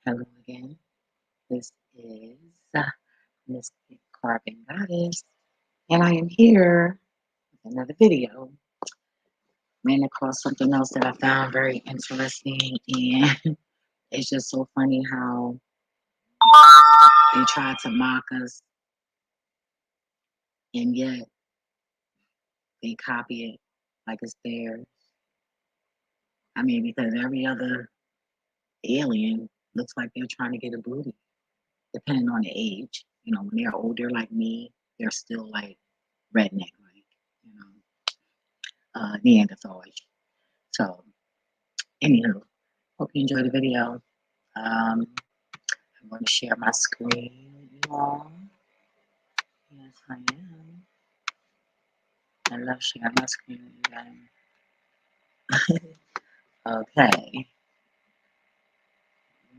Hello again. This is Miss Carbon Goddess, and I am here with another video. Ran across something else that I found very interesting, and it's just so funny how they try to mock us, and yet they copy it like it's theirs. I mean, because every other alien looks like they're trying to get a booty, depending on the age. You know, when they're older like me, they're still like redneck, like, you know. Neanderthalish. So, anywho, hope you enjoy the video. I'm going to share my screen with you all. Yes, I am. I love sharing my screen with you guys. Okay.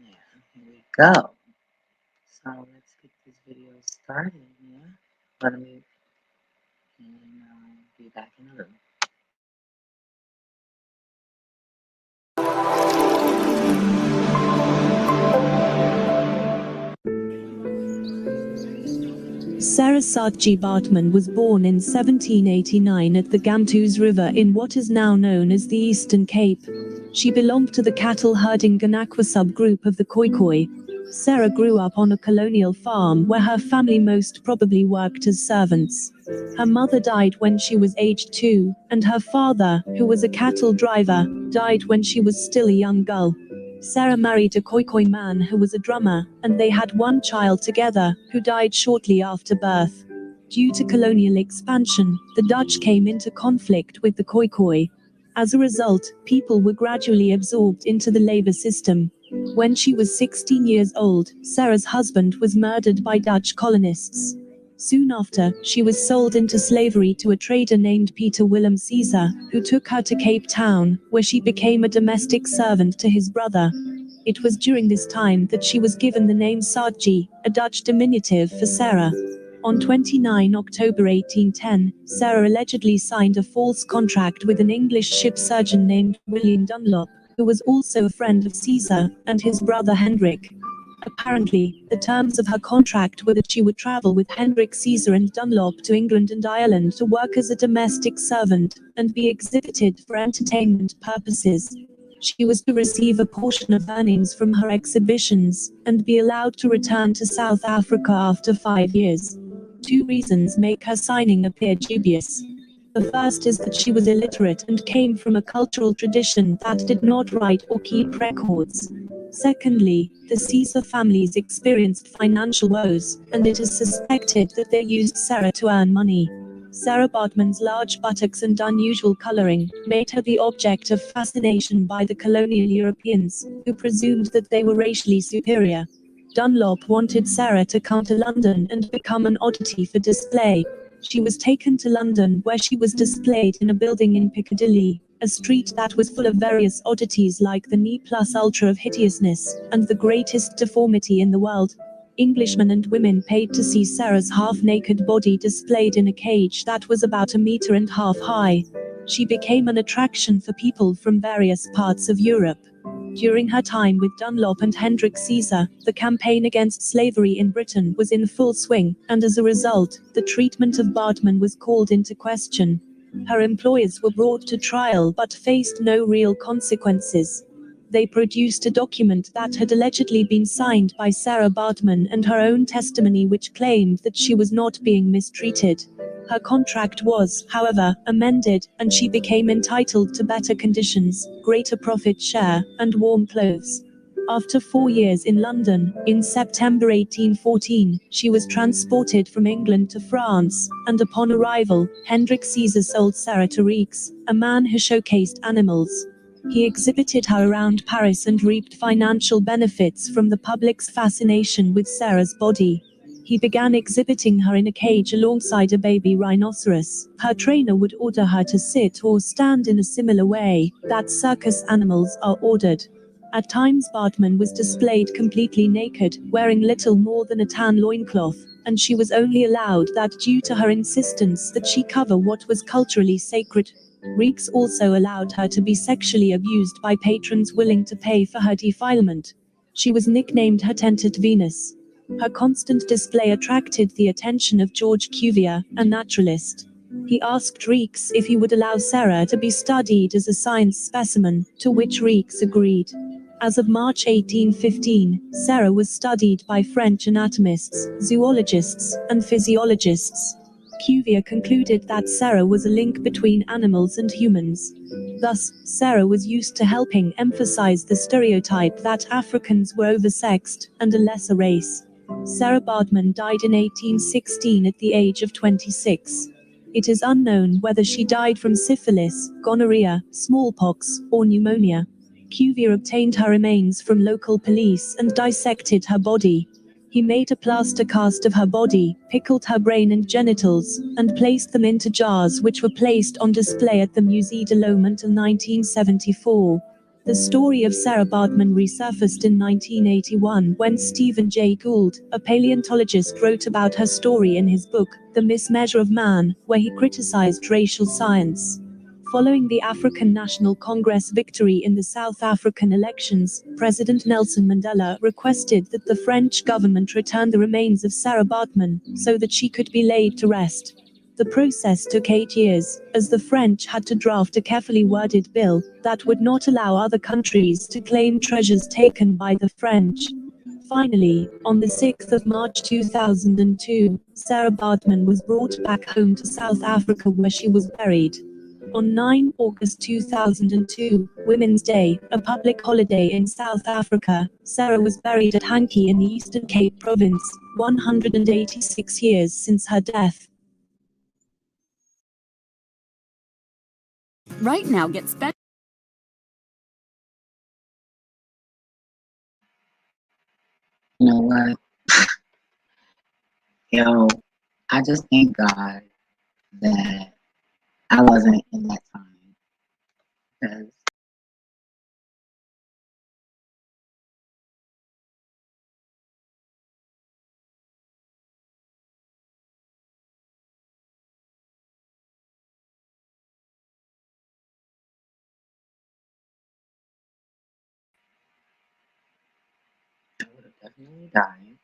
Yeah, here we go. So, let's get this video started. Yeah. Let me and be back in a little. Sarah Saatchi Bartman was born in 1789 at the Gamtoos River in what is now known as the Eastern Cape. She belonged to the cattle-herding Ganakwa subgroup of the Khoikhoi. Sarah grew up on a colonial farm where her family most probably worked as servants. Her mother died when she was aged 2, and her father, who was a cattle driver, died when she was still a young girl. Sarah married a Khoikhoi man who was a drummer, and they had one child together, who died shortly after birth. Due to colonial expansion, the Dutch came into conflict with the Khoikhoi. As a result, people were gradually absorbed into the labor system. When she was 16 years old, Sarah's husband was murdered by Dutch colonists. Soon after, she was sold into slavery to a trader named Peter Willem Caesar, who took her to Cape Town, where she became a domestic servant to his brother. It was during this time that she was given the name Saatchi, a Dutch diminutive for Sarah. On 29 October 1810, Sarah allegedly signed a false contract with an English ship surgeon named William Dunlop, who was also a friend of Caesar, and his brother Hendrik. Apparently, the terms of her contract were that she would travel with Hendrik, Caesar and Dunlop to England and Ireland to work as a domestic servant, and be exhibited for entertainment purposes. She was to receive a portion of earnings from her exhibitions, and be allowed to return to South Africa after 5 years. 2 reasons make her signing appear dubious. The first is that she was illiterate and came from a cultural tradition that did not write or keep records. Secondly, the Caesar families experienced financial woes, and it is suspected that they used Sarah to earn money. Sarah Bartman's large buttocks and unusual coloring made her the object of fascination by the colonial Europeans, who presumed that they were racially superior. Dunlop wanted Sarah to come to London and become an oddity for display. She was taken to London, where she was displayed in a building in Piccadilly, a street that was full of various oddities like the ne plus ultra of hideousness, and the greatest deformity in the world. Englishmen and women paid to see Sarah's half-naked body displayed in a cage that was about 1.5 meters high. She became an attraction for people from various parts of Europe. During her time with Dunlop and Hendrik Caesar, the campaign against slavery in Britain was in full swing, and as a result, the treatment of Bartman was called into question. Her employers were brought to trial but faced no real consequences. They produced a document that had allegedly been signed by Sarah Bartman and her own testimony, which claimed that she was not being mistreated. Her contract was, however, amended, and she became entitled to better conditions, greater profit share, and warm clothes. After 4 years in London, in September 1814, she was transported from England to France, and upon arrival, Hendrik Caesar sold Sarah to Reeks, a man who showcased animals. He exhibited her around Paris and reaped financial benefits from the public's fascination with Sarah's body. He began exhibiting her in a cage alongside a baby rhinoceros. Her trainer would order her to sit or stand in a similar way that circus animals are ordered. At times Bartman was displayed completely naked, wearing little more than a tan loincloth, and she was only allowed that due to her insistence that she cover what was culturally sacred. Reeks also allowed her to be sexually abused by patrons willing to pay for her defilement. She was nicknamed her tented Venus. Her constant display attracted the attention of George Cuvier, a naturalist. He asked Reeks if he would allow Sarah to be studied as a science specimen, to which Reeks agreed. As of March 1815, Sarah was studied by French anatomists, zoologists, and physiologists. Cuvier concluded that Sarah was a link between animals and humans. Thus, Sarah was used to helping emphasize the stereotype that Africans were oversexed and a lesser race. Sarah Baartman died in 1816 at the age of 26. It is unknown whether she died from syphilis, gonorrhea, smallpox, or pneumonia. Cuvier obtained her remains from local police and dissected her body. He made a plaster cast of her body, pickled her brain and genitals, and placed them into jars which were placed on display at the Musée de l'Homme until 1974. The story of Sarah Baartman resurfaced in 1981 when Stephen Jay Gould, a paleontologist, wrote about her story in his book, The Mismeasure of Man, where he criticized racial science. Following the African National Congress victory in the South African elections, President Nelson Mandela requested that the French government return the remains of Sarah Baartman so that she could be laid to rest. The process took 8 years, as the French had to draft a carefully worded bill that would not allow other countries to claim treasures taken by the French. Finally, on the 6th of March 2002, Sarah Baartman was brought back home to South Africa where she was buried. On 9 August 2002, Women's Day, a public holiday in South Africa, Sarah was buried at Hankie in the Eastern Cape Province, 186 years since her death. Right now, get special. You know what? Yo, I just thank God that I wasn't in that time. Because I would have definitely died.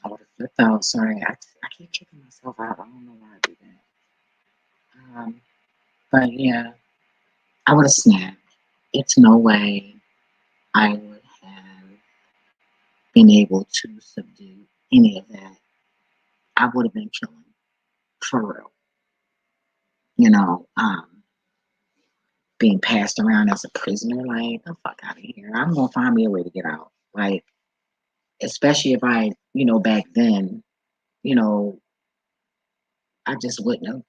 I would have flipped out. Sorry, I keep kicking myself out. I don't know why I do that. But yeah, I would have snapped. It's no way I would have been able to subdue any of that. I would have been killing for real. You know, being passed around as a prisoner, like the fuck out of here. I'm gonna find me a way to get out. Like, especially if I, back then, you know, I just wouldn't have.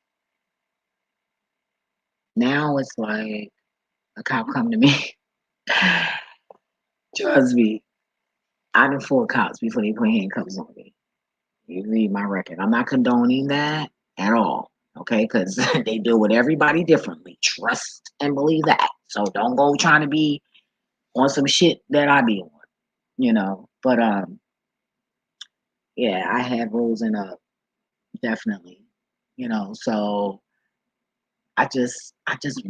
Now it's like a cop come to me. Trust me, I done fought cops before they put handcuffs on me. You read my record. I'm not condoning that at all. Okay, because they deal with everybody differently. Trust and believe that. So don't go trying to be on some shit that I be on. But yeah, I have risen up definitely. So I just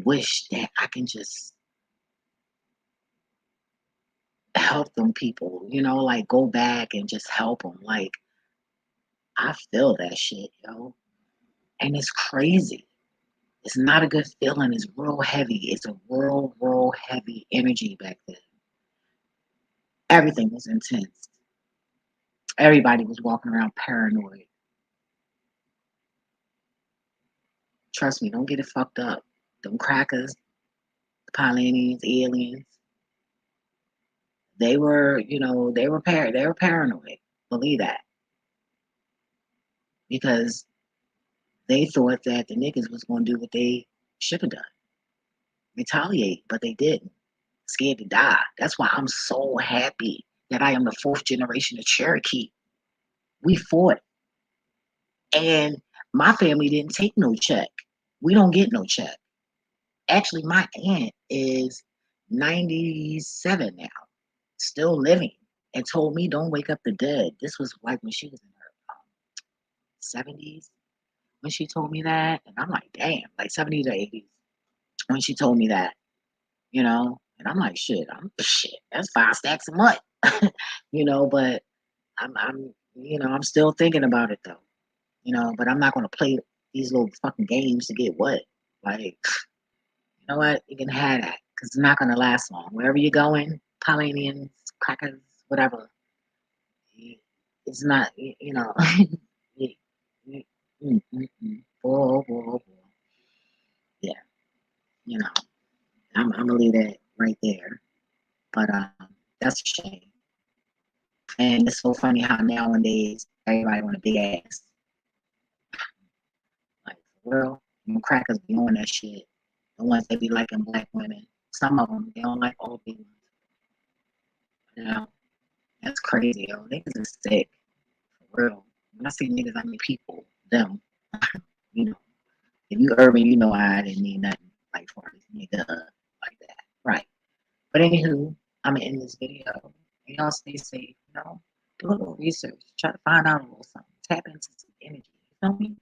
wish that I can just help them people, like go back and just help them. Like I feel that shit, yo. And it's crazy. It's not a good feeling. It's real heavy. It's a real heavy energy back then. Everything was intense. Everybody was walking around paranoid. Trust me, don't get it fucked up. Them crackers, the Polynesians, aliens, they were paranoid. Believe that. Because they thought that the niggas was gonna do what they should have done. Retaliate, but they didn't. Scared to die. That's why I'm so happy that I am the fourth generation of Cherokee. We fought. And my family didn't take no check. We don't get no check. Actually, my aunt is 97 now, still living, and told me don't wake up the dead. This was like when she was in her 70s when she told me that. And I'm like, damn, like 70s or 80s when she told me that, you know? And I'm like, shit, that's 5 stacks a month. But I'm still thinking about it though. But I'm not gonna play these little fucking games to get what? Like, you know what? You can have that because it's not gonna last long. Wherever you're going, Polynesians, crackers, whatever, it's not. y- y- Boy, boy, boy. Yeah, you know, I'm gonna leave that right there. But that's a shame. And it's so funny how nowadays everybody want a big ass. Like, for real, them crackers be on that shit. The ones that be liking black women. Some of them, they don't like all big ones. You know, that's crazy, yo. Niggas is sick. For real. When I see niggas, I mean people. Them. You know. If you urban, you know I didn't mean nothing like for this nigga like that. Right. But anywho, I'm gonna end this video. Y'all stay safe, Do a little research. Try to find out a little something. Tap into some energy. You feel me?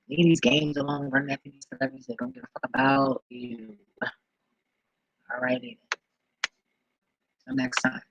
Leave these games alone, run after these celebrities that don't give a fuck about you. Alrighty. Till next time.